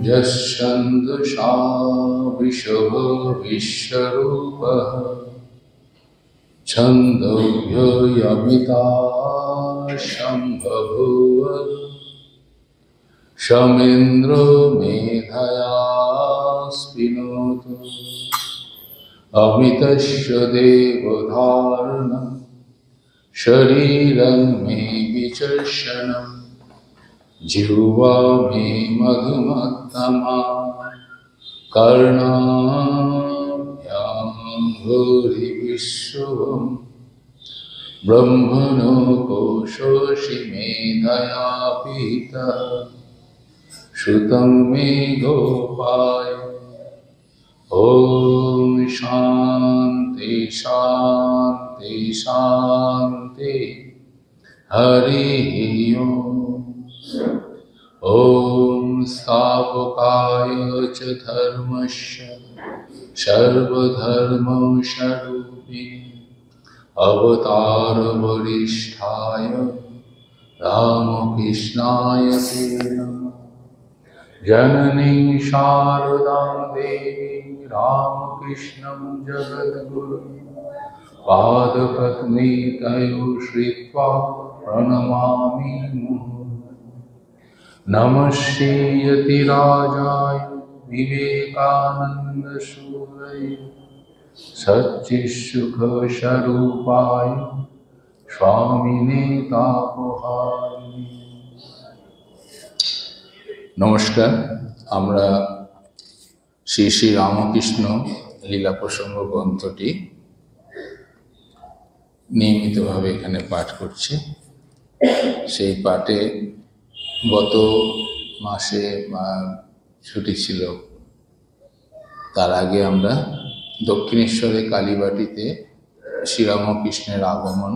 यश्छन्दसा विश्वरूपः छन्दोभ्ययमिताशम्बभूव शमेन्द्रो मेधया स्पिनोतु अमितस्य देवधारणं शरीरं मे विचर्षणम् जिह्वा मे मधुमत्तमा कर्णाभ्यां भूरिविश्रुवं ब्रह्मणो कोशोषि मेधया पीतः श्रुतं मे गोपाय ॐ शान्ति शान्ति शान्ति हरिः ओम्। ॐ स्थापकाय च धर्मस्य सर्वधर्मस्वरूपिणे अवतारवरिष्ठाय रामकृष्णाय ते नमः। जननीं शारदां देवीं रामकृष्णं जगद्गुरुं पादपद्मे तयोः श्रित्वा प्रणमामि मुहुः। नमस्ते यतिराजाय विवेकानन्दसूरये सच्चित्सुखस्वरूपाय स्वामिने तापहारिणे। नमस्कार। আমরা শ্রী শ্রী রামকৃষ্ণ লীলা প্রসঙ্গ গ্রন্থটি নিয়মিতভাবে এখানে পাঠ করছি। সেই পাঠে গত মাসে ছুটি ছিল, তার আগে আমরা দক্ষিণেশ্বরে কালীবাটিতে শ্রীরামকৃষ্ণের আগমন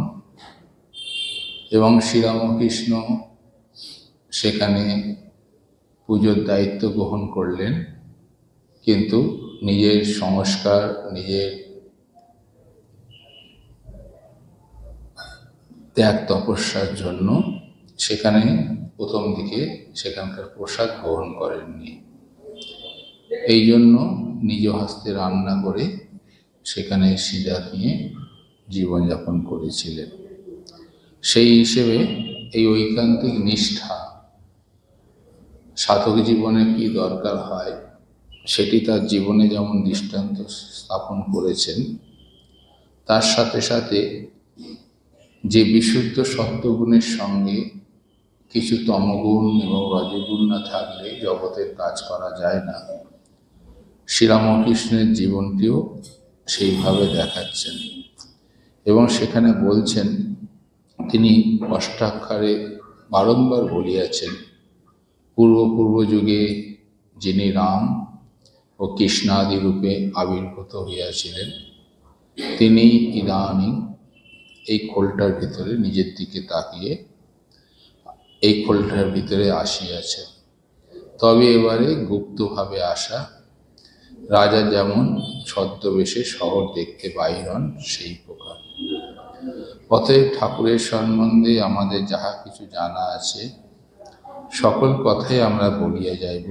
এবং শ্রীরামকৃষ্ণ সেখানে পুজোর দায়িত্ব গ্রহণ করলেন, কিন্তু নিজের সংস্কার, নিজের ত্যাগ তপস্যার জন্য সেখানে প্রথম দিকে সেখানকার প্রসাদ গ্রহণ করেননি। এই জন্য নিজ হস্তে রান্না করে সেখানে সিজা নিয়ে জীবনযাপন করেছিলেন। সেই হিসেবে এই ঐকান্তিক নিষ্ঠা সাধক জীবনে কি দরকার হয় সেটি তার জীবনে যেমন দৃষ্টান্ত স্থাপন করেছেন, তার সাথে সাথে যে বিশুদ্ধ সত্ত্বগুণের সঙ্গে কিছু তমগুণ এবং রজগুণ না থাকলে জগতের কাজ করা যায় না, শ্রীরামকৃষ্ণের জীবনটিও সেইভাবে দেখাচ্ছেন। এবং সেখানে বলছেন, তিনি অষ্টাক্ষরে বারংবার বলিয়াছেন, পূর্ব যুগে যিনি রাম ও কৃষ্ণাদি রূপে আবির্ভূত হইয়াছিলেন, তিনি ইদানীং এই খোলটার ভিতরে নিজের দিকে তাকিয়ে এই খোলটার ভিতরে আসিয়াছেন। তবে এবারে গুপ্তভাবে আসা, রাজা যেমন ছদ্মবেশে শহর দেখতে বাহির হন সেই প্রকার। অতএব ঠাকুরের সম্বন্ধে আমাদের যাহা কিছু জানা আছে সকল কথাই আমরা বলিয়া যাইব।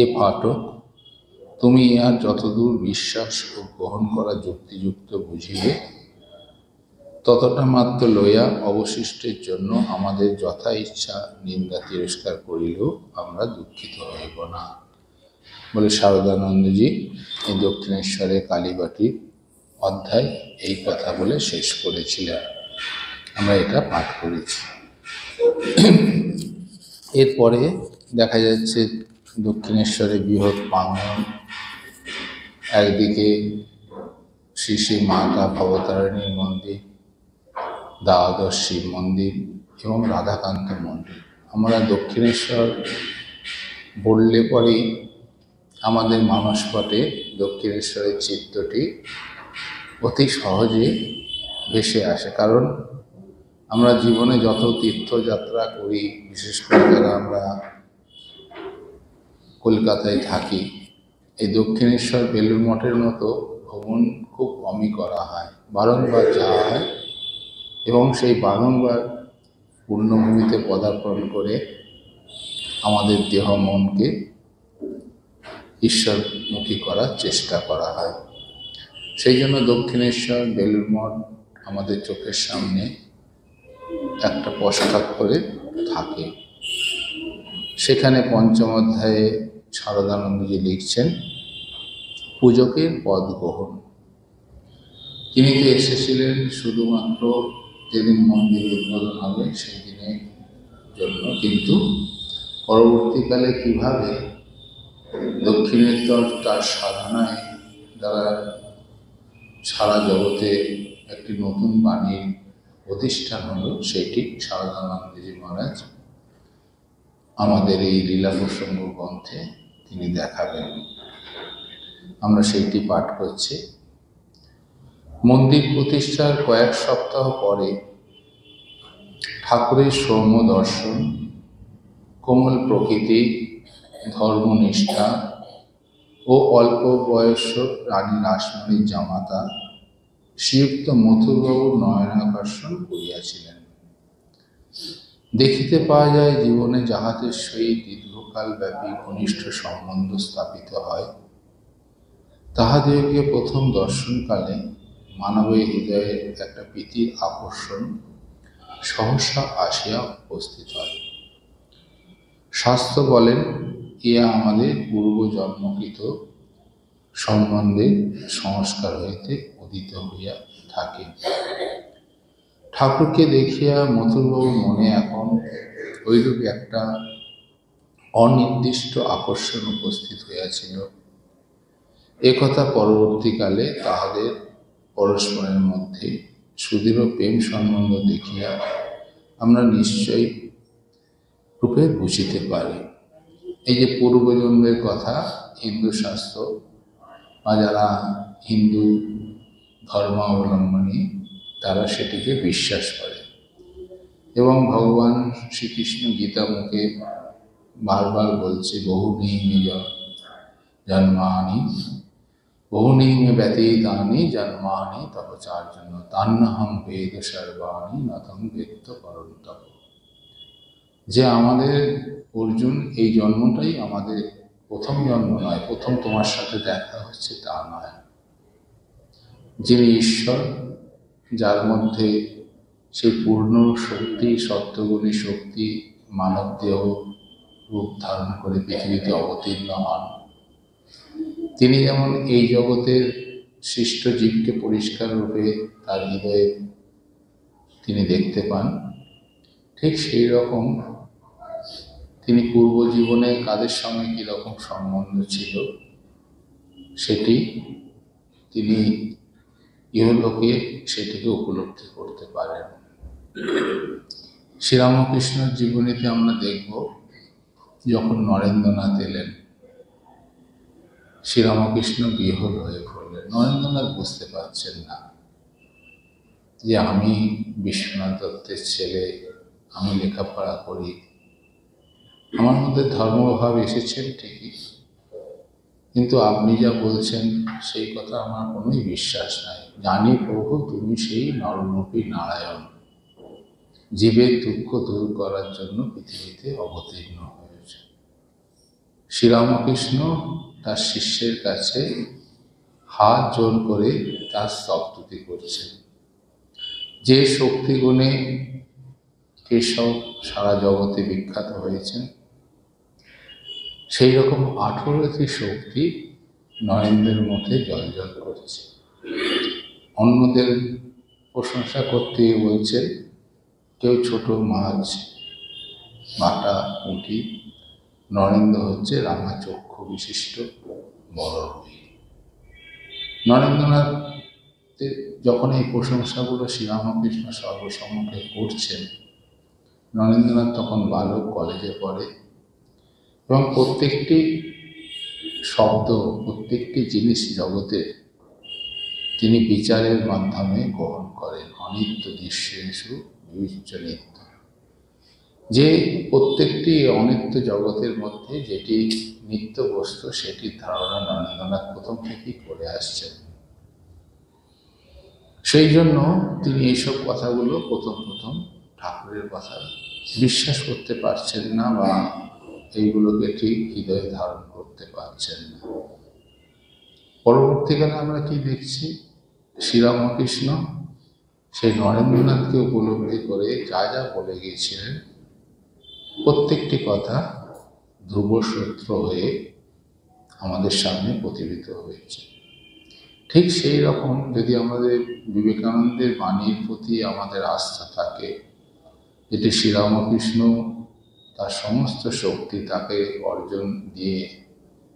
এ পাঠক, তুমি ইহার যতদূর বিশ্বাস ও গ্রহণ করা যুক্তিযুক্ত বুঝিবে ততটা মাত্র লইয়া অবশিষ্টের জন্য আমাদের যথা ইচ্ছা নিন্দা তিরস্কার করিলেও আমরা দুঃখিত হইব না বলে শারদানন্দজি এই দক্ষিণেশ্বরের কালীবাটির অধ্যায় এই কথা বলে শেষ করেছিলেন। আমরা এটা পাঠ করেছি। এরপরে দেখা যাচ্ছে দক্ষিণেশ্বরে বৃহৎ প্রাঙ্গণ, একদিকে শ্রী শ্রী মাতা ভবতারিণীর মন্দির, দ্বাদশ শিব মন্দির এবং রাধাকান্ত মন্দির। আমরা দক্ষিণেশ্বর বললে পরেই আমাদের মানসপটে দক্ষিণেশ্বরের চিত্রটি অতি সহজে ভেসে আসে। কারণ আমরা জীবনে যত তীর্থযাত্রা করি, বিশেষ করে যারা আমরা কলকাতায় থাকি, এই দক্ষিণেশ্বর বেলুড় মঠের মতো ভ্রমণ খুব কমই করা হয়, বারংবার যাওয়া হয় এবং সেই বারংবার পূর্ণভূমিতে পদার্পণ করে আমাদের দেহ মনকে ঈশ্বরমুখী করার চেষ্টা করা হয়। সেই জন্য দক্ষিণেশ্বর, বেলুড় মঠ আমাদের চোখের সামনে একটা পোশাক করে থাকে। সেখানে পঞ্চম অধ্যায়ে শারদানন্দজি লিখছেন পূজকের পদ গ্রহণ। তিনি তো এসেছিলেন শুধুমাত্র যেদিন মন্দির উদ্বোধন হবে সেই দিনের জন্য, কিন্তু পরবর্তীকালে কিভাবে দক্ষিণেশ্বর তার সাধনায় দ্বারা সারা জগতে একটি নতুন বাণীর প্রতিষ্ঠান হলো, সেটি শারদানন্দজি মহারাজ আমাদের এই লীলা প্রসঙ্গ গ্রন্থে তিনি দেখাবেন। আমরা সেইটি পাঠ করছি। মন্দির প্রতিষ্ঠার কয়েক সপ্তাহ পরে ঠাকুরের সৌম্য দর্শন, কোমল প্রকৃতি, ধর্মনিষ্ঠা ও অল্প বয়স্ক রানী রাসমণির জামাতা শ্রীযুক্ত মথুরবাবুর নয়নাকর্ষণ করিয়াছিলেন। দেখিতে পাওয়া যায় জীবনে যাহাদের সহিত দীর্ঘকাল ব্যাপী ঘনিষ্ঠ সম্বন্ধ স্থাপিত হয়, তাহাদেরকে প্রথম দর্শনকালে মানবের হৃদয়ে একটা প্রীতির আকর্ষণ সহসা আসিয়া উপস্থিত হয়। শাস্ত্র বলেন, ইহা আমাদের পূর্বজন্মকৃত সম্বন্ধে সংস্কার হইতে উদিত হইয়া থাকে। ঠাকুরকে দেখিয়া মথুরবাবুর মনে এখন ওইরূপ একটা অনির্দিষ্ট আকর্ষণ উপস্থিত হইয়াছিল। একথা পরবর্তীকালে তাহাদের পরস্পরের মধ্যে সুদৃঢ় প্রেম সম্বন্ধ দেখিয়া আমরা নিশ্চয়ই রূপে বুঝিতে পারি। এই যে পূর্বজন্মের কথা হিন্দু শাস্ত্র বা যারা হিন্দু ধর্মাবলম্বনী তারা সেটিকে বিশ্বাস করে, এবং ভগবান শ্রীকৃষ্ণ গীতা মুখে বারবার বলছে বহুনীমে জন্মানি বহুনীমে ব্যতীতানি জন্মানি তপচার্জন্য তান্নাহং বেদ সর্বাণি নতং বেত্ত পরন্তপ। যে আমাদের অর্জুন, এই জন্মটাই আমাদের প্রথম জন্ম নয়, প্রথম তোমার সাথে দেখা হচ্ছে তা নয়। যিনি ঈশ্বর, যার মধ্যে সেই পূর্ণ শক্তি, সত্যগুণী শক্তি মানব দেহ রূপ ধারণ করে পৃথিবীতে অবতীর্ণ হন, তিনি যেমন এই জগতের সৃষ্ট জীবকে পরিষ্কার রূপে তার হৃদয়ে তিনি দেখতে পান, ঠিক সেই রকম তিনি পূর্বজীবনে কাদের সঙ্গে কীরকম সম্বন্ধ ছিল সেটি তিনি ইহলোকে সেটিকে উপলব্ধি করতে পারেন। শ্রীরামকৃষ্ণের জীবনীতে আমরা দেখব, যখন নরেন্দ্রনাথ এলেন, শ্রীরামকৃষ্ণ বিহ্বল হয়ে পড়লেন। নরেন্দ্রনাথ বুঝতে পারছেন না যে আমি বিশ্বনাথ দত্তের ছেলে, আমি লেখাপড়া করি, আমার মধ্যে ধর্মভাব এসেছেন ঠিকই, কিন্তু আপনি যা বলছেন সেই কথা আমার কোনোই বিশ্বাস নাই। জানি প্রভু তুমি সেই নররূপী নারায়ণ, জীবের দুঃখ দূর করার জন্য পৃথিবীতে অবতীর্ণ হয়েছে। শ্রীরামকৃষ্ণ তার শিষ্যের কাছে হাত জোর করে তার স্তবস্তুতি করছেন। যে শক্তিগুণে কেশব সারা জগতে বিখ্যাত হয়েছেন, সেই রকম 18টি শক্তি নরেন্দ্রের মধ্যে জলজল করছে। অন্যদের প্রশংসা করতে বলছে, কেউ ছোট মাছ, বাটা, পুঁটি, নরেন্দ্র হচ্ছে রাঙা চক্ষু বিশিষ্ট বড় রুই। নরেন্দ্রনাথ যখন এই প্রশংসাগুলো শ্রীরামকৃষ্ণ সর্বসম্মুখে করছেন, নরেন্দ্রনাথ তখন বালক, কলেজে পড়ে, এবং প্রত্যেকটি শব্দ, প্রত্যেকটি জিনিস জগতে তিনি বিচারের মাধ্যমে গ্রহণ করেন। অনিত্য দৃশ্যেষু বিবিচ্য নিত্য, যে প্রত্যেকটি অনিত্য জগতের মধ্যে যেটি নিত্য বস্তু সেটির ধারণা নরেন্দ্রনাথ প্রথম থেকেই করে আসছেন। সেই জন্য তিনি এইসব কথাগুলো প্রথম ঠাকুরের কথা বিশ্বাস করতে পারছেন না, বা এইগুলোকে ঠিক হৃদয়ে ধারণ করতে পারছেন না। পরবর্তীকালে আমরা কি দেখছি, শ্রীরামকৃষ্ণ সেই নরেন্দ্রনাথকে উপলব্ধি করে যা যা বলে গিয়েছিলেন প্রত্যেকটি কথা ধ্রুব সূত্র হয়ে আমাদের সামনে প্রতিবিত হয়েছে। ঠিক সেই রকম যদি আমাদের বিবেকানন্দের বাণীর প্রতি আমাদের আস্থা থাকে, যেটি শ্রীরামকৃষ্ণ তার সমস্ত শক্তি তাকে অর্জন দিয়ে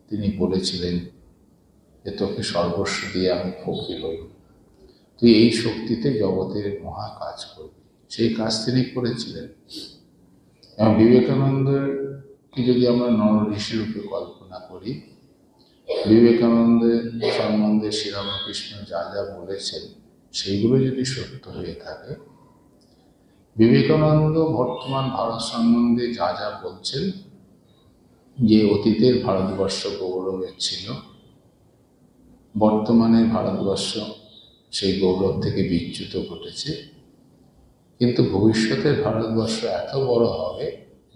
তিনি বলেছিলেন যে তোকে সর্বস্ব দিয়ে আমি ফকির হই, তুই এই শক্তিতে জগতের মহা কাজ করবি। সেই কাজ তিনি করেছিলেন। এবং বিবেকানন্দকে যদি আমরা নর ঋষি রূপে কল্পনা করি, বিবেকানন্দের সম্বন্ধে শ্রীরামকৃষ্ণ যা যা বলেছেন সেইগুলো যদি সত্য হয়ে থাকে, বিবেকানন্দ বর্তমান ভারত সম্বন্ধে যা যা বলছেন, যে অতীতের ভারতবর্ষ গৌরবের ছিল, বর্তমানের ভারতবর্ষ সেই গৌরব থেকে বিচ্যুত ঘটেছে, কিন্তু ভবিষ্যতের ভারতবর্ষ এত বড় হবে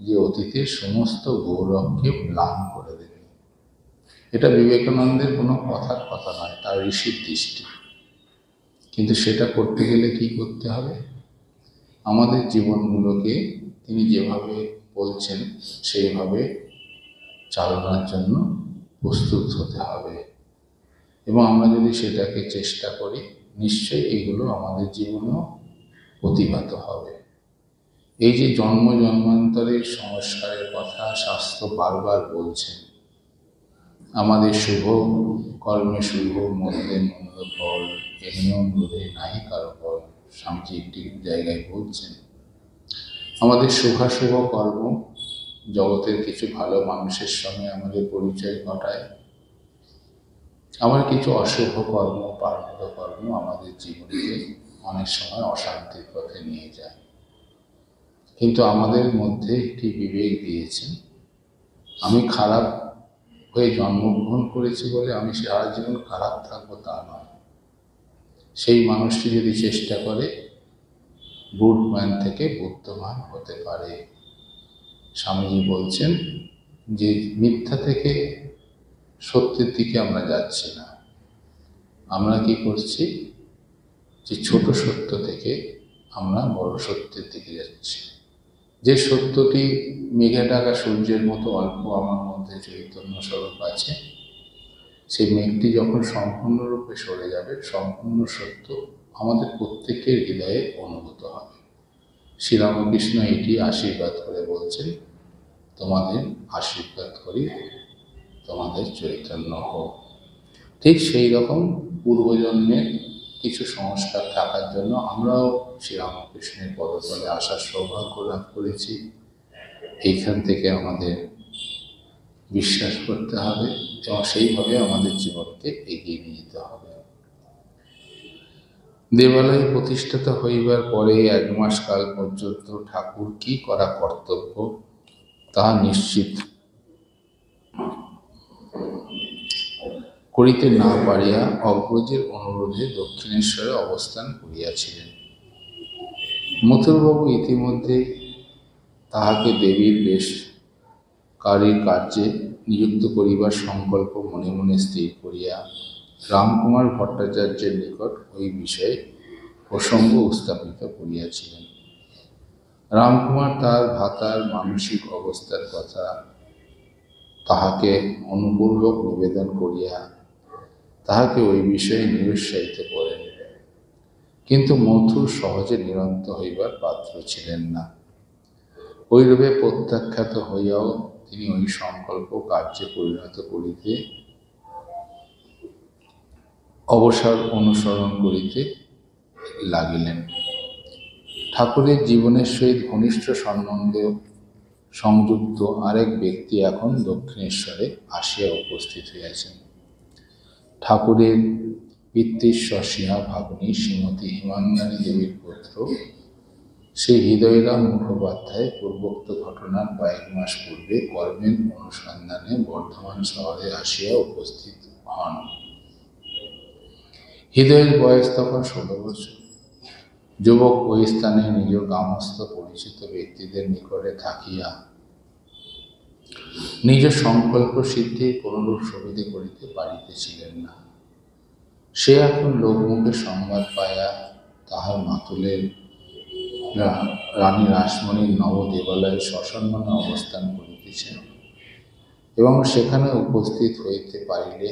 যে অতীতের সমস্ত গৌরবকে ম্লান করে দেবে। এটা বিবেকানন্দের কোনো কথার কথা নয়, তার ঋষির দৃষ্টি। কিন্তু সেটা করতে গেলে কি করতে হবে? আমাদের জীবনগুলোকে তিনি যেভাবে বলছেন সেইভাবে চালনার জন্য প্রস্তুত হতে হবে। এবং আমরা যদি সেটাকে চেষ্টা করি, নিশ্চয়ই এইগুলো আমাদের জীবনেও প্রতিভাত হবে। এই যে জন্ম জন্মান্তরের সংস্কারের কথা শাস্ত্র বারবার বলছেন, আমাদের শুভ কর্মে শুভ, মন্দে মন্দ ফল, এ নিয়ম রোধে নাই কারো ফল, স্বামীজি একটি জায়গায় বলছেন। আমাদের শুভাশুভ কর্ম জগতের কিছু ভালো মানুষের সঙ্গে আমাদের পরিচয় ঘটায়, আবার কিছু অশুভ কর্ম, পার্বত্য কর্ম আমাদের জীবনকে অনেক সময় অশান্তির পথে নিয়ে যায়। কিন্তু আমাদের মধ্যে একটি বিবেক দিয়েছেন, আমি খারাপ হয়ে জন্মগ্রহণ করেছি বলে আমি সারা জীবন খারাপ থাকবো তা নয়। সেই মানুষটি যদি চেষ্টা করে বুদ্ধমান থেকে বুদ্ধমান হতে পারে। স্বামীজি বলছেন যে মিথ্যা থেকে সত্যের দিকে আমরা যাচ্ছি না, আমরা কি করছি, যে ছোট সত্য থেকে আমরা বড় সত্যের দিকে যাচ্ছি। যে সত্যটি মেঘে ঢাকা সূর্যের মতো অল্প আমার মধ্যে চৈতন্য স্বরূপ আছে, সেই মেঘটি যখন সম্পূর্ণরূপে সরে যাবে, সম্পূর্ণ সত্য আমাদের প্রত্যেকের হৃদয়ে অনুভূত হবে। শ্রীরামকৃষ্ণ এটি আশীর্বাদ করে বলছেন, তোমাদের আশীর্বাদ করি, তোমাদের চৈতন্য হোক। ঠিক সেই রকম পূর্বজন্মের কিছু সংস্কার থাকার জন্য আমরাও শ্রীরামকৃষ্ণের পদতলে আসার সৌভাগ্য লাভ করেছি। এইখান থেকে আমাদের বিশ্বাস করতে হবে এবং সেইভাবে আমাদের জীবনকে এগিয়ে নিয়ে যেতে হবে। দেবালয় প্রতিষ্ঠিত হইবার পরে 1 মাস কাল পর্যন্ত ঠাকুর কি করা কর্তব্য তা নিশ্চিত করিতে না পারিয়া অগ্রজের অনুরোধে দক্ষিণেশ্বরে অবস্থান করিয়াছিলেন। মথুরবাবু ইতিমধ্যে তাহাকে দেবীর বেশকারীর কার্যে নিযুক্ত করিবার সংকল্প মনে মনে স্থির করিয়া রামকুমার ভট্টাচার্যের নিকট ওই বিষয়ে প্রসঙ্গ উত্থাপিত করিয়াছিলেন। রামকুমার তার ভাতার মানসিক অবস্থার কথা তাহাকে অনুপূর্বক নিবেদন করিয়া তাহাকে ওই বিষয়ে নিরুৎসাহিত করেন, কিন্তু মথুর সহজে নিরন্ত হইবার পাত্র ছিলেন না। ওইরূপে প্রত্যাখ্যাত হইয়াও তিনি ওই সংকল্প কার্যে পরিণত করিতে অবসর অনুসরণ করিতে লাগিলেন। ঠাকুরের জীবনের সহিত ঘনিষ্ঠ সম্বন্ধ সংযুক্ত আরেক ব্যক্তি এখন দক্ষিণেশ্বরে আসিয়া উপস্থিত হইয়াছেন। ঠাকুরের পিতৃশ্বসিয়া ভাগ্নী শ্রীমতী হিমাঙ্গানী দেবীর পুত্র শ্রী হৃদয়রাম মুখোপাধ্যায় পূর্বোক্ত ঘটনার কয়েক মাস পূর্বে কর্মের অনুসন্ধানে বর্ধমান শহরে আসিয়া উপস্থিত হন। হৃদয়ের বয়স তখন 16 বছর। যুবক ওই স্থানে নিজ গ্রামস্থ পরিচিত ব্যক্তিদের নিকটে থাকিয়া নিজ সংকল্প সিদ্ধি কোনরূপ সুবিধে করিতে পারিতেছিলেন না। সে এখন লোকমুখে সংবাদ পাইয়া তাহার মাতুলের রানী রাসমণির নবদেবালয়ে সসম্মানে অবস্থান করিতেছেন এবং সেখানে উপস্থিত হইতে পারিলে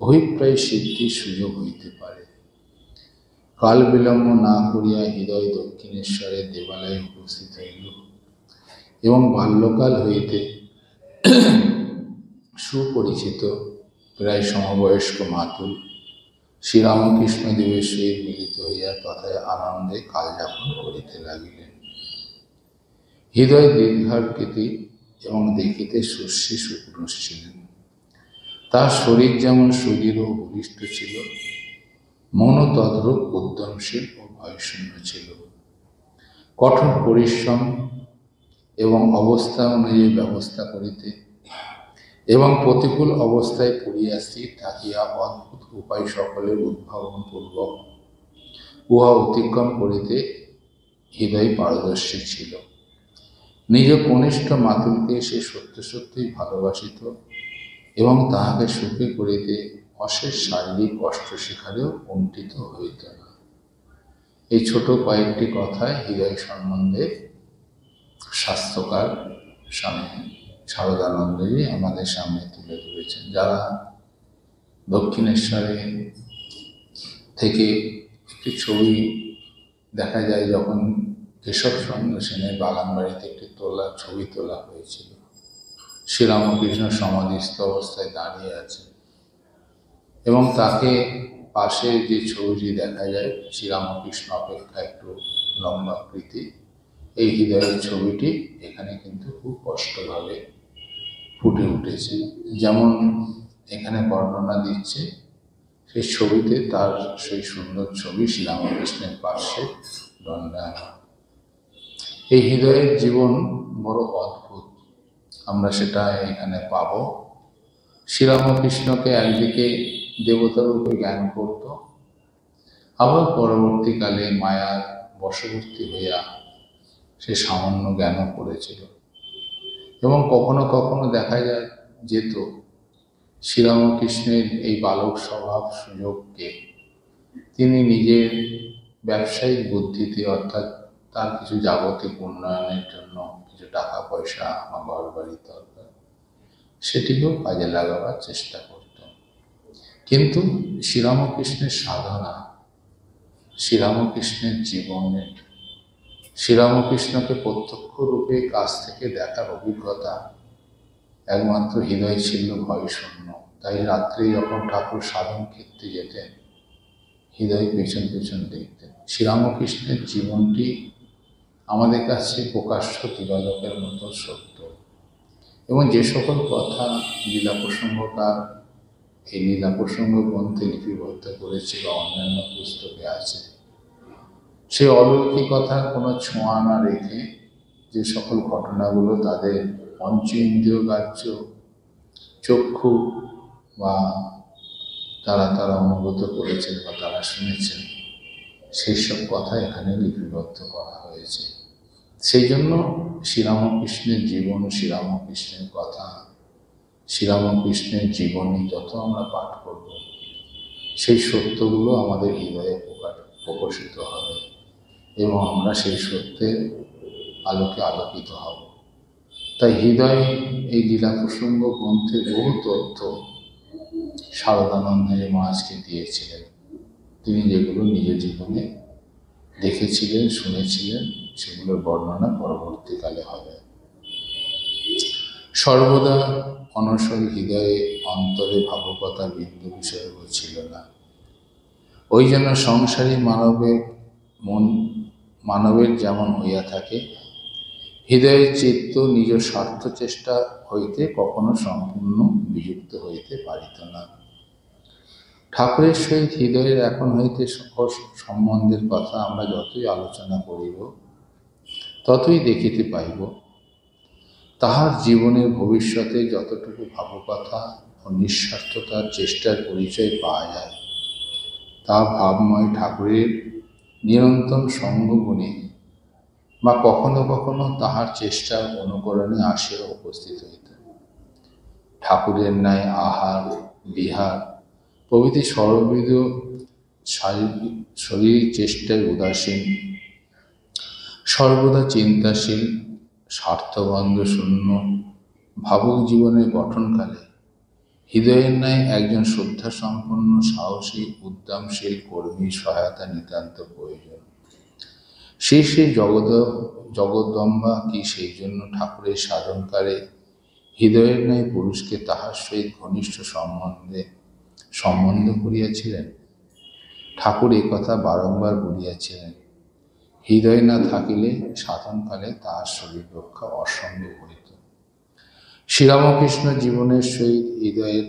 অভিপ্রায় সিদ্ধির সুযোগ হইতে পারে। কাল বিলম্ব না করিয়া হৃদয় দক্ষিণেশ্বরের দেবালয়ে উপস্থিত হইল এবং বাল্যকাল হইতে সুপরিচিত প্রায় সমবয়স্ক মাতুল শ্রীরামকৃষ্ণ দেবের সহিত মিলিত হইয়া তথায় আনন্দে কালযাপন করিতে লাগিলেন। হৃদয় দীর্ঘাকৃতি এবং দেখিতে সুশ্রী সুপুরুষ ছিলেন। তার শরীর যেমন সুদৃঢ় ও বলিষ্ঠ ছিল, মনও তদ্রূপ উদ্যমশীল ও ভয়শূন্য ছিল। কঠোর পরিশ্রম এবং অবস্থা অনুযায়ী ব্যবস্থা করিতে এবং প্রতিকূল অবস্থায় পড়িয়া স্থির থাকিয়া অদ্ভুত উপায় সকলের উদ্ভাবনপূর্বক উহা অতিক্রম করিতে হৃদয় পারদর্শী ছিল। নিজ কনিষ্ঠ মাতুলকে সে সত্য সত্যই ভালোবাসিত এবং তাহাকে সুখী করিতে অশেষ শারীরিক কষ্ট শিকারেও কুণ্ঠিত হইত না। এই ছোট কয়েকটি কথায় হৃদয় সম্বন্ধে স্বাস্থ্যকার স্বামী শারদানন্দজি আমাদের সামনে তুলে ধরেছেন। যারা দক্ষিণেশ্বরে থেকে একটি ছবি দেখা যায়, যখন কেশবচন্দ্র সেনের বাগান বাড়িতে একটি ছবি তোলা হয়েছিল, শ্রীরামকৃষ্ণ সমাধিস্থ অবস্থায় দাঁড়িয়ে আছে এবং তাকে পাশে যে ছবিটি দেখা যায় শ্রীরামকৃষ্ণ অপেক্ষা একটু লম্বাকৃতি, এই হৃদয়ের ছবিটি এখানে কিন্তু খুব স্পষ্টভাবে ফুটে উঠেছে। যেমন এখানে বর্ণনা দিচ্ছে, সেই ছবিতে তার সেই সুন্দর ছবি শ্রীরামকৃষ্ণের পার্শ্বে দণ্ডায়মান। এই হৃদয়ের জীবন বড় অদ্ভুত, আমরা সেটা এখানে পাব। শ্রীরামকৃষ্ণকে একদিকে দেবতারূপে জ্ঞান করত, আবার পরবর্তীকালে মায়ার বশবর্তী হইয়া সে সামান্য জ্ঞানও করেছিল এবং কখনো কখনো দেখা যেত শ্রীরামকৃষ্ণের এই বালক স্বভাব সুযোগকে তিনি নিজের ব্যবসায়িক বুদ্ধিতে, অর্থাৎ তার কিছু জাগতিক উন্নয়নের জন্য কিছু টাকা পয়সা বা ঘর বাড়ির দরকার, সেটিকেও কাজে লাগাবার চেষ্টা করত। কিন্তু শ্রীরামকৃষ্ণের সাধনা, শ্রীরামকৃষ্ণের জীবনের, শ্রীরামকৃষ্ণকে প্রত্যক্ষ রূপে কাছ থেকে দেখার অভিজ্ঞতা একমাত্র হৃদয় ছিল ভয়শূন্য। তাই রাত্রে যখন ঠাকুর সাধন ক্ষেত্রে যেতেন, হৃদয় পেছন পেছন দেখতেন। শ্রীরামকৃষ্ণের জীবনটি আমাদের কাছে প্রকাশ্য তিলকের মতো সত্য এবং যে সকল কথা লীলা প্রসঙ্গকার এই লীলা প্রসঙ্গ গ্রন্থে লিপিবদ্ধ করেছে বা অন্যান্য পুস্তকে আছে, সেই অলৌকিকতার কোনো ছোঁয়া না রেখে যে সকল ঘটনাগুলো তাদের পঞ্চ ইন্দ্রিয় গ্রাহ্য চক্ষু বা তারা অনুভূত করেছেন বা তারা শুনেছেন, সেই সব কথা এখানে লিপিবদ্ধ করা হয়েছে। সেই জন্য শ্রীরামকৃষ্ণের জীবন, শ্রীরামকৃষ্ণের কথা, শ্রীরামকৃষ্ণের জীবনী যত আমরা পাঠ করব, সেই সত্যগুলো আমাদের হৃদয়ে প্রকাশিত হবে এবং আমরা সেই সত্যের আলোকে আলোকিত হব। তাই হৃদয় এই লীলা প্রসঙ্গ গ্রন্থে বহু তথ্য শারদানন্দ মহারাজকে দিয়েছিলেন। তিনি যেগুলো নিজের জীবনে দেখেছিলেন, শুনেছিলেন, সেগুলোর বর্ণনা পরবর্তীকালে হবে। সর্বদা অনসল হৃদয়ে অন্তরে ভাবুকতা বিন্দু বিষয়ও ছিল না। ওই জন্য সংসারী মানবের যেমন হইয়া থাকে, হৃদয়ের চিত্ত নিজ স্বার্থ চেষ্টা হইতে কখনো সম্পূর্ণ বিযুক্ত হইতে পারিত না। ঠাকুরের সহিত হৃদয়ের এখন হইতে সম্বন্ধের কথা আমরা যতই আলোচনা করিব, ততই দেখিতে পাইব তাহার জীবনের ভবিষ্যতে যতটুকু ভাবকথা ও নিঃস্বার্থতার চেষ্টার পরিচয় পাওয়া যায়, তা ভাবময় ঠাকুরের নিরন্তর সঙ্গগুণে বা কখনো কখনো তাহার চেষ্টার অনুকরণে আসিয়া উপস্থিত হইতেন। ঠাকুরের ন্যায় আহার, বিহার প্রভৃতি সর্ববিধ শারীরিক চেষ্টায় উদাসীন, সর্বদা চিন্তাশীল, স্বার্থবন্ধ শূন্য ভাবুক জীবনের গঠনকালে হৃদয়ের ন্যায় একজন শ্রদ্ধাসম্পন্ন, সাহসী, উদ্যমশীল কর্মীর সহায়তা নিতান্ত প্রয়োজন। সেই জগদম্বা কি সেই জন্য ঠাকুরের সাধনকালে হৃদয়ের ন্যায় পুরুষকে তাহার সহিত ঘনিষ্ঠ সম্বন্ধ করিয়াছিলেন। ঠাকুর কথা বারংবার বলিয়াছিলেন, হৃদয় না থাকিলে সাধনকালে তাহার শরীর রক্ষা অসম্ভব হইত। শ্রীরামকৃষ্ণ জীবনের সহিত হৃদয়ের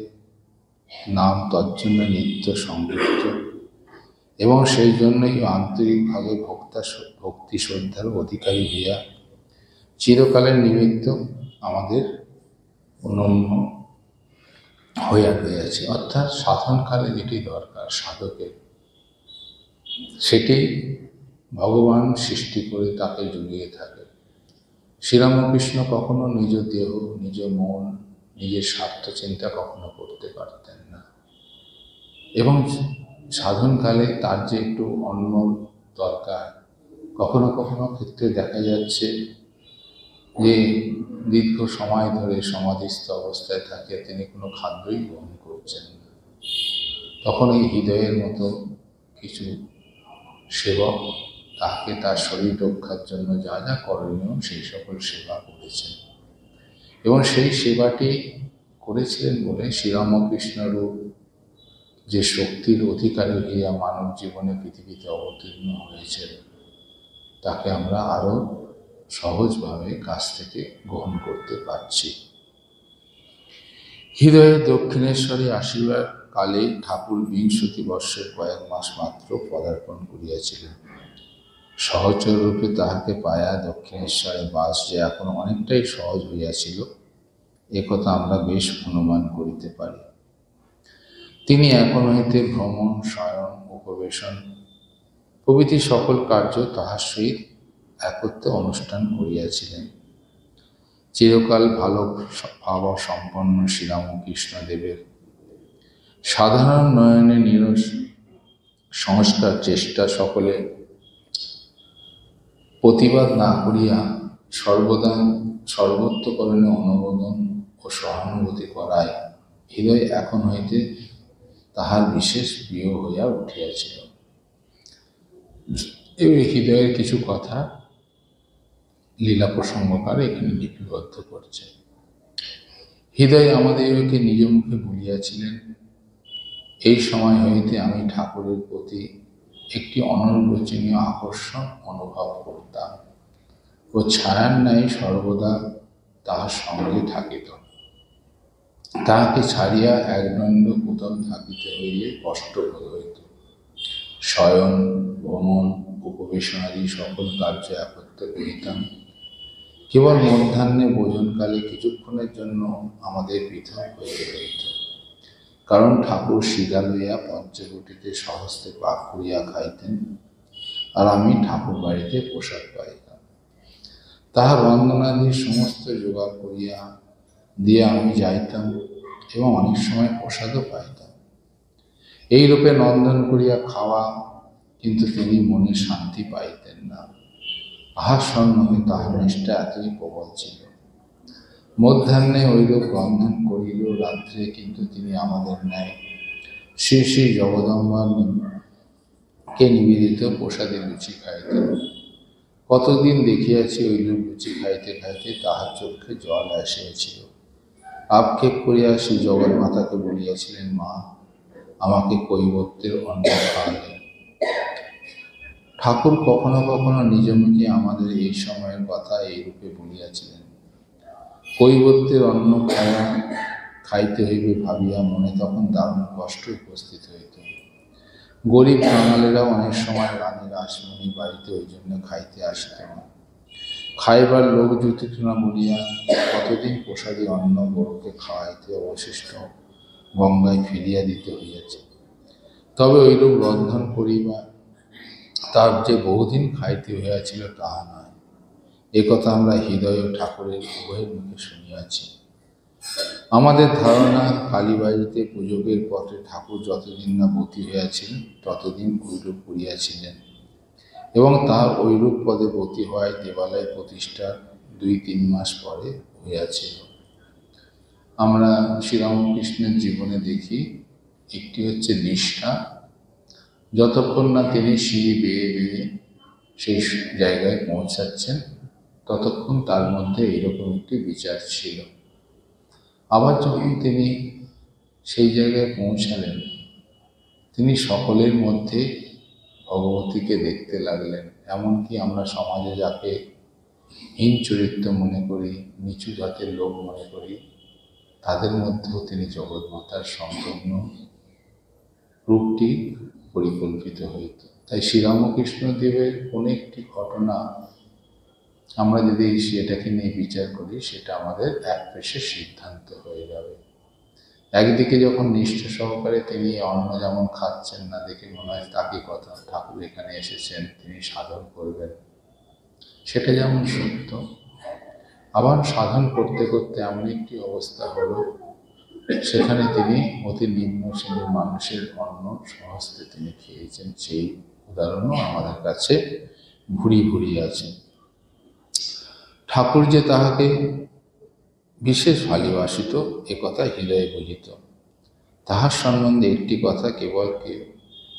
নাম তজ্জন্য নিত্য সংযুক্ত, এবং সেই জন্যই আন্তরিকভাবে ভক্তি শ্রদ্ধার অধিকারী হইয়া চিরকালের নিমিত্ত আমাদের অনন্য হইয়া রয়েছে। অর্থাৎ সাধনকালে যেটি দরকার সাধকের, সেটি ভগবান সৃষ্টি করে তাকে জুড়িয়ে থাকে। শ্রীরামকৃষ্ণ কখনো নিজ দেহ, নিজ মন, নিজের স্বার্থ চিন্তা কখনো করতে পারতেন না, এবং সাধনকালে তার যে একটু অন্ন দরকার, কখনো কখনো ক্ষেত্রে দেখা যাচ্ছে যে দীর্ঘ সময় ধরে সমাধিস্থ অবস্থায় থাকে, তিনি কোনো খাদ্যই গ্রহণ করছেন না। তখন এই হৃদয়ের মতো কিছু সেবক তাকে তার শরীর রক্ষার জন্য যা যা করণীয় সেই সকল সেবা করেছেন, এবং সেই সেবাটি করেছিলেন বলে শ্রীরামকৃষ্ণরও যে শক্তির অধিকারী হইয়া মানব জীবনে পৃথিবীতে অবতীর্ণ হয়েছে, তাকে আমরা আরও সহজভাবে কাছ থেকে গ্রহণ করতে পারছি। হৃদয়ে দক্ষিণেশ্বরে আসিবার কালে ঠাকুর 20 বর্ষের কয়েক মাস মাত্র পদার্পণ করিয়াছিলেন। সহচর রূপে তাহাকে পায়া দক্ষিণেশ্বরে বাস যে এখন অনেকটাই সহজ হইয়াছিল, একথা আমরা বেশ অনুমান করিতে পারি। তিনি এখন হইতে ভ্রমণ, শয়ন, উপবেশন প্রভৃতি সকল কার্য তাহার সহিত একত্রে অনুষ্ঠান করিয়াছিলেন। চিরকাল ভালো ভাব সম্পন্ন শ্রীরামকৃষ্ণদেবের সাধারণ নয়নে নিরস সংস্কার চেষ্টা সকলে প্রতিবাদ না করিয়া সর্বদা সর্বত্রকরণে অনুমোদন ও সহানুভূতি করায় হৃদয় এখন হইতে তাহার বিশেষ প্রিয় হইয়া উঠিয়াছিল। এই হৃদয়ের কিছু কথা লীলা প্রসঙ্গকার এখানে লিপিবদ্ধ করছে। হৃদয় আমাদেরকে নিজ মুখে বলিয়াছিলেন, এই সময় হইতে আমি ঠাকুরের প্রতি একটি অনির্বচনীয় আকর্ষণ অনুভব করতাম ও ছায়ার ন্যায় সর্বদা তাহার সঙ্গে থাকিত। তাহাকে ছাড়িয়া একদণ্ড কোথাও থাকিতে হইলে কষ্টবোধ হইত। শয়ন, ভ্রমণ, উপবেশনাদি সকল কার্য একত্রে করিতাম। কেবল মধ্যাহ্নে ভোজনকালে কিছুক্ষণের জন্য আমাদের পৃথক হইতে হইত, কারণ ঠাকুর শিগা লইয়া পঞ্চবটিতে সহস্তে পাক করিয়া খাইতেন, আর আমি ঠাকুর বাড়িতে প্রসাদ পাইতাম। তাহার রন্ধনাদি সমস্ত জোগাড় করিয়া দিয়ে আমি যাইতাম, এবং অনেক সময় প্রসাদও পাইতাম। এই রূপে নন্দন করিয়া খাওয়া, কিন্তু তিনি মনে শান্তি পাইতেন না। আহার সন্ন্যহে তাহার নিষ্ঠা এতই প্রবল ছিল। মধ্যাহ্নে ঐরূপ রন্ধন করিল, রাত্রে কিন্তু তিনি আমাদের ন্যায় শ্রী শ্রী জগদম্বাকে নিবেদিত প্রসাদে লুচি খাইতেন। কতদিন দেখিয়াছি ঐরূপ লুচি খাইতে খাইতে তাহার চক্ষে জল আসিয়াছিল। আক্ষেপ করিয়া শ্রী জগন্মাতাকে বলিয়াছিলেন, মা, আমাকে কৈবত্যের অন্ন খাওয়ালে। ঠাকুর কখনো কখনো নিজ মুখে আমাদের এই সময়ের কথা এইরূপে বলিয়াছিলেন। কৈবত্যের অন্ন খাইতে হইবে ভাবিয়া মনে তখন দারুণ কষ্ট উপস্থিত হইত। গরিব কাঙালেরা অনেক সময় রানী রাসমণি বাড়িতে ওই জন্য খাইতে আসিত না। খাইবার লোক জুটিত না বলিয়া কতদিন প্রসাদী অন্ন বড়কে খাওয়াইতে অবশিষ্ট গঙ্গায় ফিরিয়া দিতে হইয়াছে। তবে ঐরূপ রন্ধন করিবা তার যে বহুদিন খাইতে হইয়াছিল তাহা নয়। একথা আমরা হৃদয় ও ঠাকুরের উভয়ের মুখে শুনিয়াছি। আমাদের ধারণা কালীবাড়িতে পূজকের পথে ঠাকুর যতদিন না বতী হইয়াছিলেন ততদিন ঐরূপ করিয়াছিলেন, এবং তার ঐরূপ পদে বতী হওয়ায় দেবালয় প্রতিষ্ঠার 2-3 মাস পরে হইয়াছিল। আমরা শ্রীরামকৃষ্ণের জীবনে দেখি, একটি হচ্ছে নিষ্ঠা। যতক্ষণ না তিনি সিঁড়ি বেয়ে বেয়ে সেই জায়গায় পৌঁছাচ্ছেন ততক্ষণ তার মধ্যে এরকম একটি বিচার ছিল। আবার যখন তিনি সেই জায়গায় পৌঁছালেন, তিনি সকলের মধ্যে ভগবতীকে দেখতে লাগলেন। এমনকি আমরা সমাজে যাকে হীন চরিত্র মনে করি, নিচু জাতের লোক মনে করি, তাদের মধ্যেও তিনি জগৎমাতার সম্পূর্ণ রূপটি পরিকল্পিত হইত। তাই শ্রীরামকৃষ্ণ দেবের কোনো একটি ঘটনা আমরা যদি সেটাকে নিয়ে বিচার করি, সেটা আমাদের এক পেশে সিদ্ধান্ত হয়ে যাবে। একদিকে যখন নিষ্ঠা সহকারে তিনি অন্ন যেমন খাচ্ছেন না দেখে মনে হয় তাকে কথা ঠাকুর এখানে এসেছেন, তিনি সাধন করবেন, সেটা যেমন সত্য। আবার সাধন করতে করতে এমন একটি অবস্থা হলো, সেখানে তিনি অতি নিম্ন শ্রেণীর মানুষের অন্ন সহস্তে তিনি খেয়েছেন। সেই উদাহরণও আমাদের কাছে ভুরি ভুরি আছে। ঠাকুর যে তাহাকে বিশেষ ভালোবাসিত একথা হৃদয়ে বুঝিত। তাহার সম্বন্ধে একটি কথা কেবল কেউ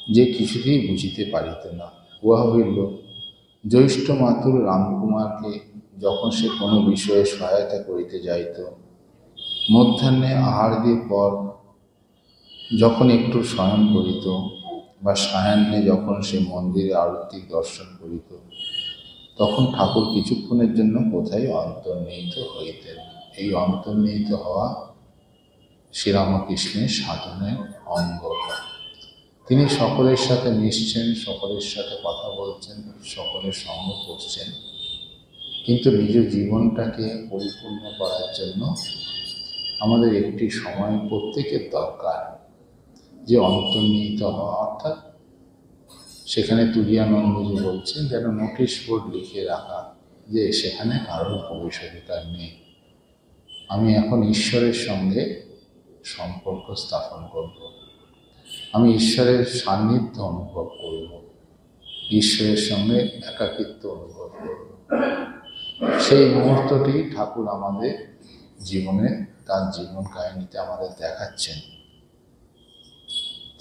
যে কিছুতেই বুঝিতে পারিত না, উহা হইল জ্যৈষ্ঠ মাতুর রামকুমারকে যখন সে কোনো বিষয়ে সহায়তা করিতে যাইত, মধ্যাহ্নে আহার দিয়ে পর যখন একটু শয়ন করিত, বা সায়াহ্নে যখন সে মন্দিরে আরতি দর্শন করিত, তখন ঠাকুর কিছুক্ষণের জন্য কোথায় অন্তর্নিহিত হইতেন। এই অন্তর্নিহিত হওয়া শ্রীরামকৃষ্ণের সাধনের অঙ্গ। তিনি সকলের সাথে মিশছেন, সকলের সাথে কথা বলছেন, সকলের সঙ্গ করছেন, কিন্তু নিজ জীবনটাকে পরিপূর্ণ করার জন্য আমাদের একটি সময় প্রত্যেকের দরকার, যে অন্তর্নিহিত হওয়া। অর্থাৎ সেখানে তুরিয়ানন্দজি বলছেন যেন নোটিশ বোর্ড লিখে রাখা যে সেখানে কারোর প্রবেশাধিকার নেই, আমি এখন ঈশ্বরের সঙ্গে সম্পর্ক স্থাপন করব, আমি ঈশ্বরের সান্নিধ্য অনুভব করব, ঈশ্বরের সঙ্গে একাকিত্ব অনুভব করব। সেই মুহূর্তটি ঠাকুর আমাদের জীবনে, তার জীবন কাহিনীতে আমাদের দেখাচ্ছেন।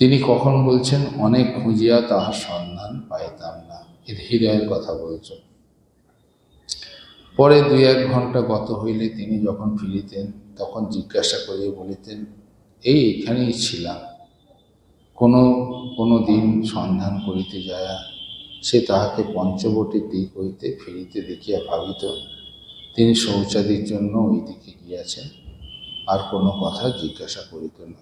তিনি কখন বলছেন, অনেক খুঁজিয়া তাহার সন্ধান পাইতাম না। এর হৃদয়ের কথা বলছেন। পরে 2-1 ঘন্টা গত হইলে তিনি যখন ফিরিতেন, তখন জিজ্ঞাসা করিয়া বলিতেন, এখানেই ছিলাম। কোনো দিন সন্ধান করিতে যায়া সে তাহাকে পঞ্চবটির দিক হইতে ফিরিতে দেখিয়া ভাবিত তিনি শৌচাদির জন্য ওই দিকে গিয়াছেন, আর কোনো কথা জিজ্ঞাসা করিত না।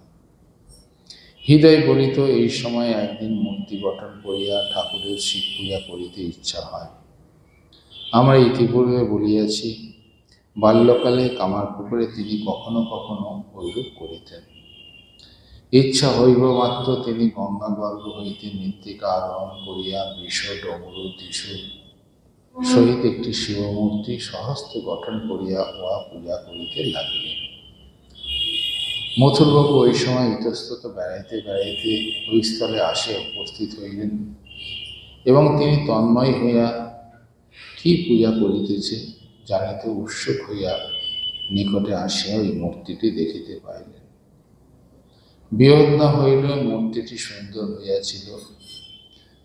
হৃদয় বলিত, এই সময় একদিন মূর্তি গঠন করিয়া ঠাকুরের শিব পূজা করিতে ইচ্ছা হয়। আমরা ইতিপূর্বে বলিয়াছি, বাল্যকালে কামারপুকুরে তিনি কখনো কখনো ঐরূপ করিতেন। ইচ্ছা হইব মাত্র তিনি গঙ্গা গর্ভ হইতে মৃত্তিকা আরোহণ করিয়া বিষ ডমরু ত্রিশূল সহিত একটি শিবমূর্তি সহস্তে গঠন করিয়া উহা পূজা করিতে লাগিলেন। মথুরবাবু ওই সময় ইতস্তত বেড়াইতে বেড়াইতে ওই স্থলে আসে উপস্থিত হইলেন, এবং তিনি তন্ময় হইয়া কি পূজা করিতেছে জানিতে উৎসুক হইয়া নিকটে আসিয়া ওই মূর্তিটি দেখিতে পাইলেন। বিয়োগ না হইল, মূর্তিটি সুন্দর হইয়াছিল।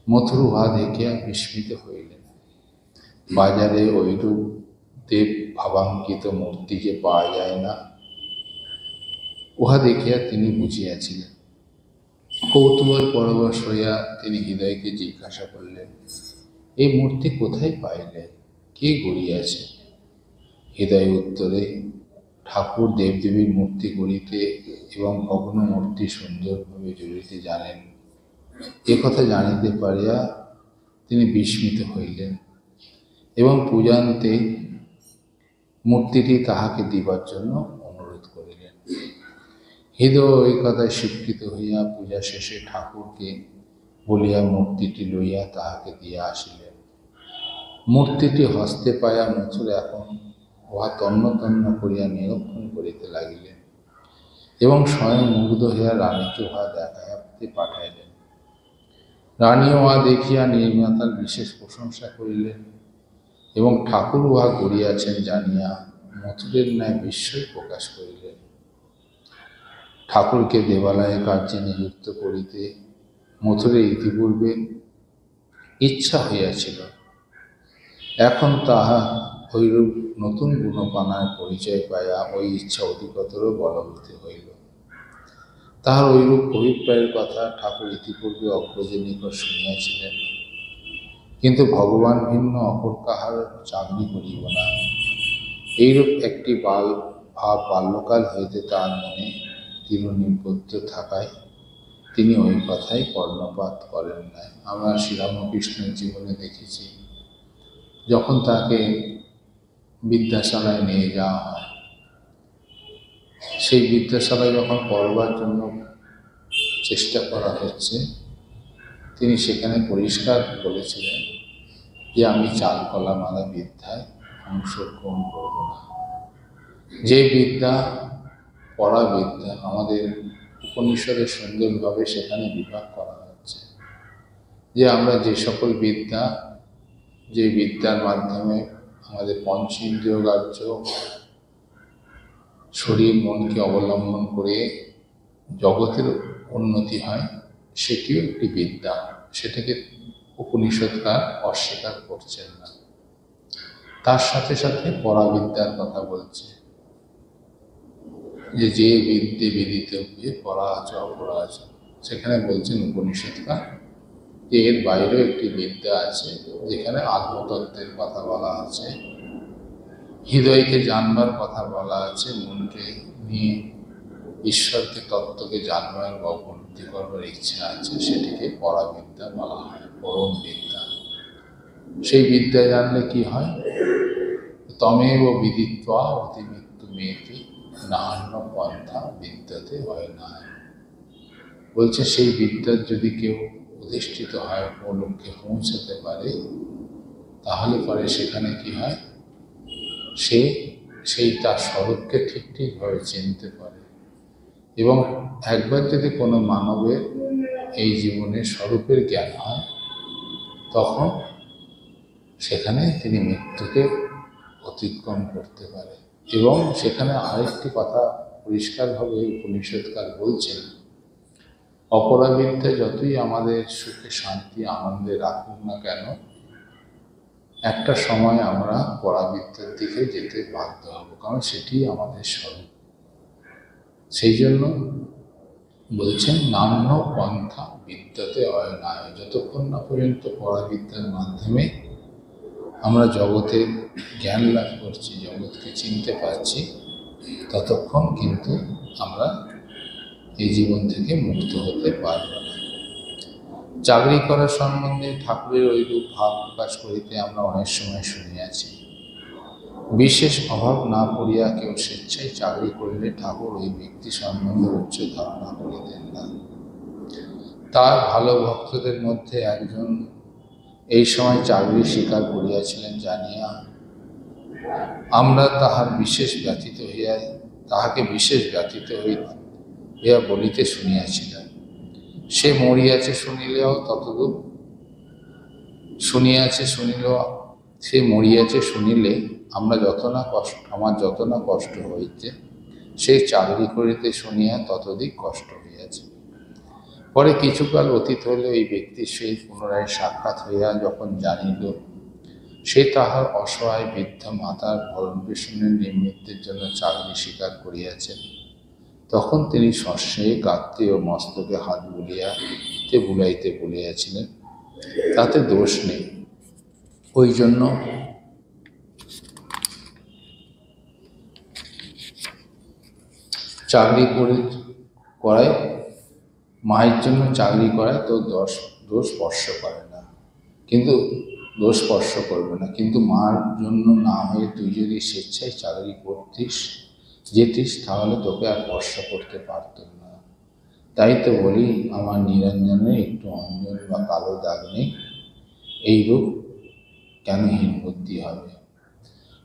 মথুর উহা দেখিয়া বিস্মিত হইলেন। বাজারে ঐরূপ দেব ভাবাঙ্কিত মূর্তি যে পাওয়া যায় না, উহা দেখিয়া তিনি বুঝিয়াছিলেন। কৌতূহল পরবশ হইয়া তিনি হৃদয়কে জিজ্ঞাসা করলেন, এই মূর্তি কোথায় পাইলে, কে গড়িয়াছে? হৃদয় উত্তরে, ঠাকুর দেবদেবীর মূর্তি গড়িতে এবং ভগ্ন মূর্তি সুন্দরভাবে জড়িতে জানেন। একথা জানিতে পারিয়া তিনি বিস্মিত হইলেন এবং পূজান্তে মূর্তিটি তাহাকে দিবার জন্য অনুরোধ করিলেন। হৃদয় ওই কথায় স্বীকৃত হইয়া পূজা শেষে ঠাকুরকে বলিয়া মূর্তিটি লইয়া তাহাকে দিয়া আসিলেন। মূর্তিটি হস্তে পাইয়া মথুর এখন উহা তন্ন তন্ন করিয়া নিরীক্ষণ করিতে লাগিলেন এবং স্বয়ং মুগ্ধ হইয়া রানীকে উহা দেখাইতে পাঠাইলেন। রানী উহা দেখিয়া নির্মাতার বিশেষ প্রশংসা করিলেন এবং ঠাকুর উহা করিয়াছেন জানিয়া মথুরের ন্যায় বিস্ময় প্রকাশ করিলেন। ঠাকুরকে দেবালয়ে কার্যে নিযুক্ত করিতে মথুরের ইতিপূর্বে ইচ্ছা হইয়াছিল, এখন তাহা ঐরূপ নতুন গুণপানার পরিচয় পাইয়া ওই ইচ্ছা অধিকতর বলবতী হইল। তাহার ঐরূপ অভিপ্রায়ের কথা ঠাকুর ইতিপূর্বে অগ্রজের নিকট শুনিয়াছিলেন, কিন্তু ভগবান ভিন্ন অপর কাহার চাকরি করিব না, এইরূপ একটি ভাব বাল্যকাল হইতে তার মনে দৃঢ়নিবদ্ধ থাকায় তিনি ওই কথায় কর্ণপাত করেন নাই। আমরা শ্রীরামকৃষ্ণের জীবনে দেখেছি, যখন তাকে বিদ্যাশালায় নিয়ে যাওয়া হয়, সেই বিদ্যাশালায় যখন পড়বার জন্য চেষ্টা করা হচ্ছে, তিনি সেখানে পরিষ্কার বলেছিলেন যে আমি চাল কলা মালা বিদ্যায় অংশগ্রহণ করব না। যে বিদ্যা পড়া বিদ্যা, আমাদের উপনিষদের সুন্দরভাবে সেখানে বিভাগ করা হচ্ছে যে আমরা যে সকল বিদ্যা, যে বিদ্যার মাধ্যমে আমাদের পঞ্চেন্দ্রিয় গ্রাহ্য শরীর মনকে অবলম্বন করে জগতের উন্নতি হয়, সেটিও একটি বিদ্যা। সেটাকে উপনিষদকার অস্বীকার করছেন না। তার সাথে সাথে পরাবিদ্যার কথা বলছে যে বিদ্যে বিদিতব্যে পরা আছে অপরা আছে, সেখানে বলছেন উপনিষদকার যে এর বাইরেও একটি বিদ্যা আছে যেখানে আত্মতত্ত্বের কথা বলা আছে, হৃদয়কে জানবার কথা বলা আছে, মনকে নিয়ে ঈশ্বরকে তত্ত্বকে জানবার বা উপলব্ধি করবার ইচ্ছা আছে, সেটিকে পরাবিদ্যা বলা হয়, পরম বিদ্যা। সেই বিদ্যা জানলে কি হয়? তমেব বিদিত্বা অতিমৃত্যু মেয়েতি নাহান্য পন্থা বিদ্যাতে হয় না। বলছে সেই বিদ্যার যদি কেউ প্রতিষ্ঠিত হয়, ও লক্ষ্যে পৌঁছাতে পারে, তাহলে পরে সেখানে কি হয়, সেই তার স্বরূপকে ঠিকভাবে চিনতে পারে। এবং একবার যদি কোনো মানবের এই জীবনে স্বরূপের জ্ঞান হয়, তখন সেখানে তিনি মৃত্যুকে অতিক্রম করতে পারে। এবং সেখানে আরেকটি কথা পরিষ্কারভাবে উপনিষদকার বলছেন, অপরাবিদ্যা যতই আমাদের সুখে শান্তি আনন্দে রাখুক না কেন, একটা সময় আমরা পরাবিদ্যার দিকে যেতে বাধ্য হব, কারণ সেটি আমাদের স্বরূপ। সেই জন্য বলছেন নান্য পন্থা বিদ্যাতে অয়নায়, যতক্ষণ না পর্যন্ত পরাবিদ্যার মাধ্যমে আমরা জগতের জ্ঞান লাভ করছি, জগৎকে চিনতে পারছি, ততক্ষণ কিন্তু আমরা এই জীবন থেকে মুক্ত হতে পারব না। চাকরি করার সম্বন্ধে ঠাকুরের ওইরূপ ভাব প্রকাশ করিতে আমরা অনেক সময় শুনিয়াছি। বিশেষ অভাব না পড়িয়া কেউ স্বেচ্ছায় চাকরি করিলে ঠাকুর ওই ব্যক্তি সম্বন্ধে উচ্চ ধারণা করিতেন না। তার ভালো ভক্তদের মধ্যে একজন এই সময় চাকরি স্বীকার করিয়াছিলেন জানিয়া আমরা তাহাকে বিশেষ ব্যথিত হইয়া বলিতে শুনিয়াছিলাম। সে মরিয়াছে শুনিলেও ততদূর সে মরিয়াছে শুনিলে আমার যত না কষ্ট হইতে, সেই চাকরি করিতে শুনিয়া ততোধিক কষ্ট হইয়াছে। পরে কিছুকাল অতীত হইলে ওই ব্যক্তির সহিত পুনরায় সাক্ষাৎ হইয়া যখন জানিল সে তাহার অসহায় বৃদ্ধা মাতার ভরণ পোষণের নিমিত্তের জন্য চাকরি স্বীকার করিয়াছেন, তখন তিনি সস্নেহে কাঁদতে ও মস্তকে হাত বুলাইতে বলিয়াছিলেন। তাতে দোষ নেই। ওই জন্য চাকরি করায়, মায়ের জন্য চাকরি করায় তো দোষ স্পর্শ করে না, কিন্তু দোষ স্পর্শ করবে না। কিন্তু মার জন্য না হয়ে তুই যদি স্বেচ্ছায় চাকরি যেতিস, তাহলে তোকে আর স্পর্শ করতে পারতাম না। তাই তো বলি, আমার নিরঞ্জনে একটু অঞ্জন বা কালো দাগ নেই। এইরূপ কেন হীনবুদ্ধি হবে?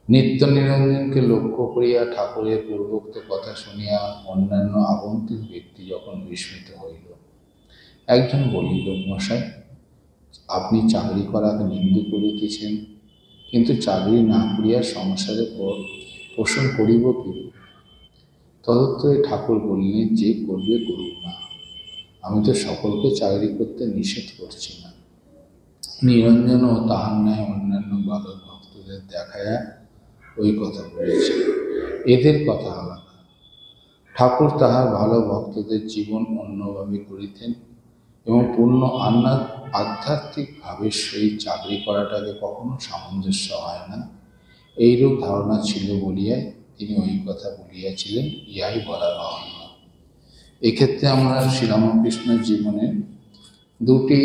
নিত্য নিরঞ্জনকে লক্ষ্য করিয়া ঠাকুরের পূর্বোক্ত কথা শুনিয়া অন্যান্য আগন্তুক ব্যক্তি যখন বিস্মিত হইল, একজন বলিল, মশাই, আপনি চাকরি করাকে নিন্দু করিতেছেন, কিন্তু চাকরি না করিয়া সংসারে পোষণ করিব কি? তদুত্তরে ঠাকুর বললেন, যে করবে করুক না, আমি তো সকলকে চাকরি করতে নিষেধ করছি না। নিরঞ্জন ও তাহার ন্যায় অন্যান্য বালক ভক্তদের দেখায়া ওই কথা বলেছে। এদের কথা আলাদা। ঠাকুর তাহার ভালো ভক্তদের জীবন অন্যভাবে করিতেন এবং পূর্ণ আধ্যাত্মিক ভাবের সহিত চাকরি করাটাকে কখনো সামঞ্জস্য হয় না, এইরূপ ধারণা ছিল বলিয়ায় তিনি ওই কথা বলিয়াছিলেন, ইহাই বলার অন্য। এক্ষেত্রে আমরা শ্রীরামকৃষ্ণের জীবনে দুটি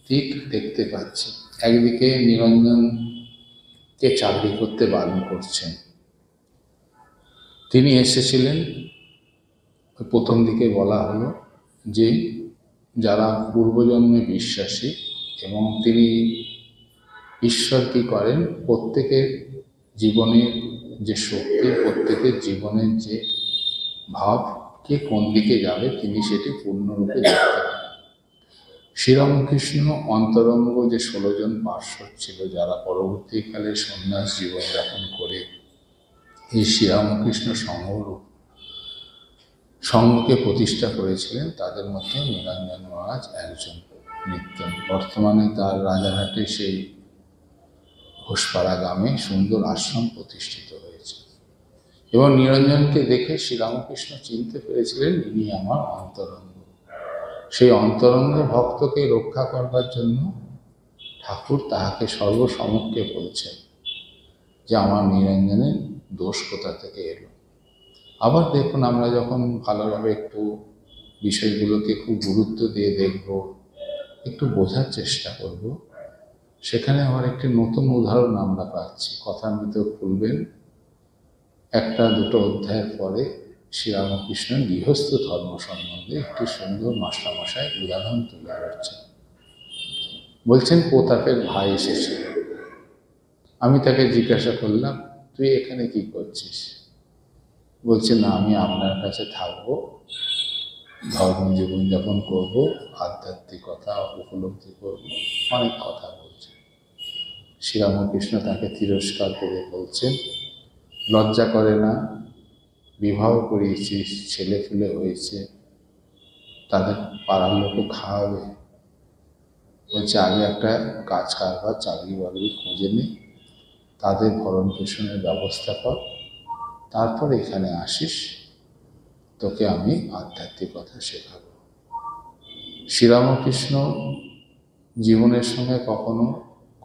দিক দেখতে পাচ্ছি। একদিকে নিরঞ্জনকে চাকরি করতে বারণ করছেন। তিনি এসেছিলেন, প্রথম দিকে বলা হলো যে যারা পূর্বজন্মে বিশ্বাসী এবং তিনি ঈশ্বর কি করেন, প্রত্যেকের জীবনের যে শক্তি, প্রত্যেকের জীবনের যে ভাব কে কোন দিকে যাবে তিনি সেটি পূর্ণরূপে দেখতে পান। শ্রীরামকৃষ্ণ অন্তরঙ্গ যে 16 জন পার্শ্বদ ছিল, যারা পরবর্তীকালে সন্ন্যাস জীবনযাপন করে এই শ্রীরামকৃষ্ণ সংঘকে প্রতিষ্ঠা করেছিলেন, তাদের মধ্যে নিরঞ্জন মহারাজ একজন নিত্য। বর্তমানে তার রাজারহাটে সেই ঘোষপাড়া গ্রামে সুন্দর আশ্রম প্রতিষ্ঠিত হয়েছে। এবং নিরঞ্জনকে দেখে শ্রীরামকৃষ্ণ চিনতে পেরেছিলেন, ইনি আমার অন্তরঙ্গ। সেই অন্তরঙ্গ ভক্তকে রক্ষা করবার জন্য ঠাকুর তাহাকে সর্বসমক্ষে বলছেন যে আমার নিরঞ্জনের দোষ কোথা থেকে এলো। আবার দেখুন, আমরা যখন ভালোভাবে একটু বিষয়গুলোকে খুব গুরুত্ব দিয়ে দেখব, একটু বোঝার চেষ্টা করব, সেখানে আবার একটি নতুন উদাহরণ আমরা পাচ্ছি। কথার মধ্যে খুলবেন, একটা দুটো অধ্যায়ের পরে শ্রীরামকৃষ্ণ গৃহস্থ ধর্ম সম্বন্ধে একটি সুন্দর মাস্টারমশাই উদাহরণ তুলে ধরছেন। বলছেন, প্রতাপের ভাই এসেছিল। আমি তাকে জিজ্ঞাসা করলাম, তুই এখানে কি করছিস? বলছে, না, আমি আপনার কাছে থাকবো, ধর্ম জীবনযাপন করব, আধ্যাত্মিকতা উপলব্ধি করব, অনেক কথা বলছে। শ্রীরামকৃষ্ণ তাকে তিরস্কার করে বলছেন, লজ্জা করে না? বিবাহ করিয়েছিস, ছেলে ফেলে হয়েছে, তাদের পাড়ার লোকে খাওয়াবে। বলছে, আগে একটা কাজ কারবার চাকরি বাকরি খুঁজে নে, তাদের ভরণ পোষণের ব্যবস্থা কর, তারপর এখানে আসিস, তোকে আমি আধ্যাত্মিকতা শেখাব। শ্রীরামকৃষ্ণ জীবনের সঙ্গে কখনো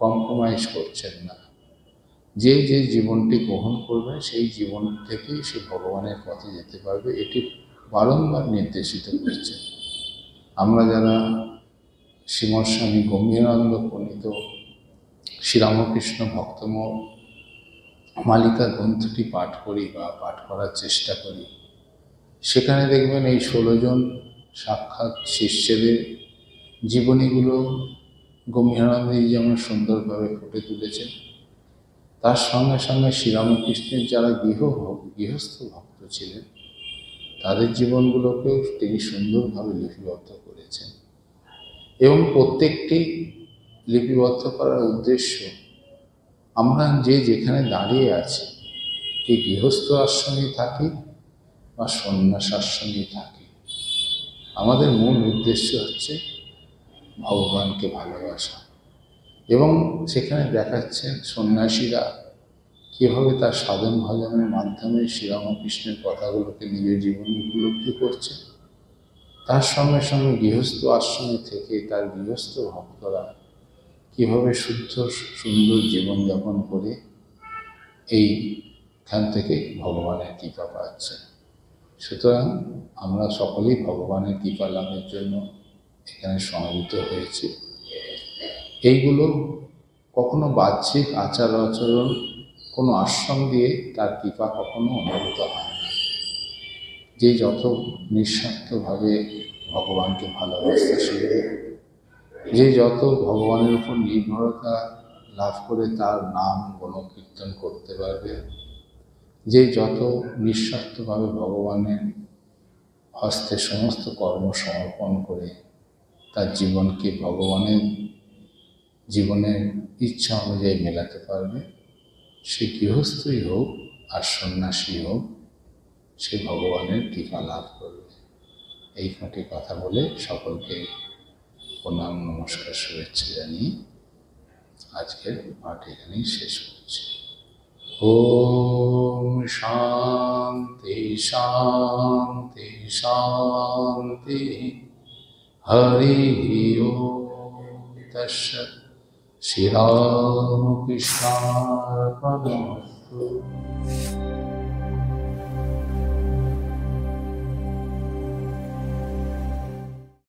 কম্প্রোমাইজ করছেন না। যে যে জীবনটি গ্রহণ করবে সেই জীবন থেকেই সে ভগবানের পথে যেতে পারবে, এটি বারংবার নির্দেশিত করছেন। আমরা যারা শ্রীমৎ স্বামী গম্ভীরানন্দ প্রণীত শ্রীরামকৃষ্ণ ভক্তম মালিকা গ্রন্থটি পাঠ করি বা পাঠ করার চেষ্টা করি, সেখানে দেখবেন এই 16 জন সাক্ষাৎ শিষ্যদের জীবনীগুলো গম্ভীরানন্দজি যেমন সুন্দরভাবে ফুটে তুলেছেন, তার সঙ্গে সঙ্গে শ্রীরামকৃষ্ণের যারা গৃহস্থ ভক্ত ছিলেন তাদের জীবনগুলোকেও তিনি সুন্দরভাবে লিপিবদ্ধ করেছেন। এবং প্রত্যেকটি লিপিবদ্ধ করার উদ্দেশ্য, আমরা যে যেখানে দাঁড়িয়ে আছি, কি গৃহস্থ আশ্রমে থাকি বা সন্ন্যাস আশ্রমে থাকি, আমাদের মূল উদ্দেশ্য হচ্ছে ভগবানকে ভালোবাসা। এবং সেখানে দেখাচ্ছেন সন্ন্যাসীরা কীভাবে তার সাধন ভজনের মাধ্যমে শ্রীরামকৃষ্ণের কথাগুলোকে নিজের জীবনে উপলব্ধি করছে। তার সঙ্গে সঙ্গে গৃহস্থ আশ্রমে থেকে তার গৃহস্থ ভক্তরা কীভাবে শুদ্ধ সুন্দর জীবনযাপন করে এইখান থেকে ভগবানের কৃপা পাচ্ছে। সুতরাং আমরা সকলেই ভগবানের কৃপা লাভের জন্য এখানে সমবেত হয়েছি। এইগুলো কখনো বাহ্যিক আচার আচরণ, কোনো আশ্রম দিয়ে তার কৃপা কখনো অনুভূত হয় না। যে যত নিঃস্বার্থভাবে ভগবানকে ভালোবাসতে শিখবে, যে যত ভগবানের উপর নির্ভরতা লাভ করে তার নাম গুণকীর্তন করতে পারবে, যে যত নিঃস্বার্থভাবে ভগবানের হস্তে সমস্ত কর্ম সমর্পণ করে তার জীবনকে ভগবানের জীবনের ইচ্ছা অনুযায়ী মেলাতে পারবে, সে গৃহস্থই হোক আর সন্ন্যাসী হোক, সে ভগবানের কৃপা লাভ করবে। এই কটি কথা বলে সকলকে প্রণাম, নমস্কার, শুভেচ্ছা জানিয়ে আজকের পাঠ এখানেই শেষ করছি। ওম শান্তি শান্তি শান্তি। হরি ওম তৎসৎ। শ্রীরামকৃষ্ণার্পণমস্তু।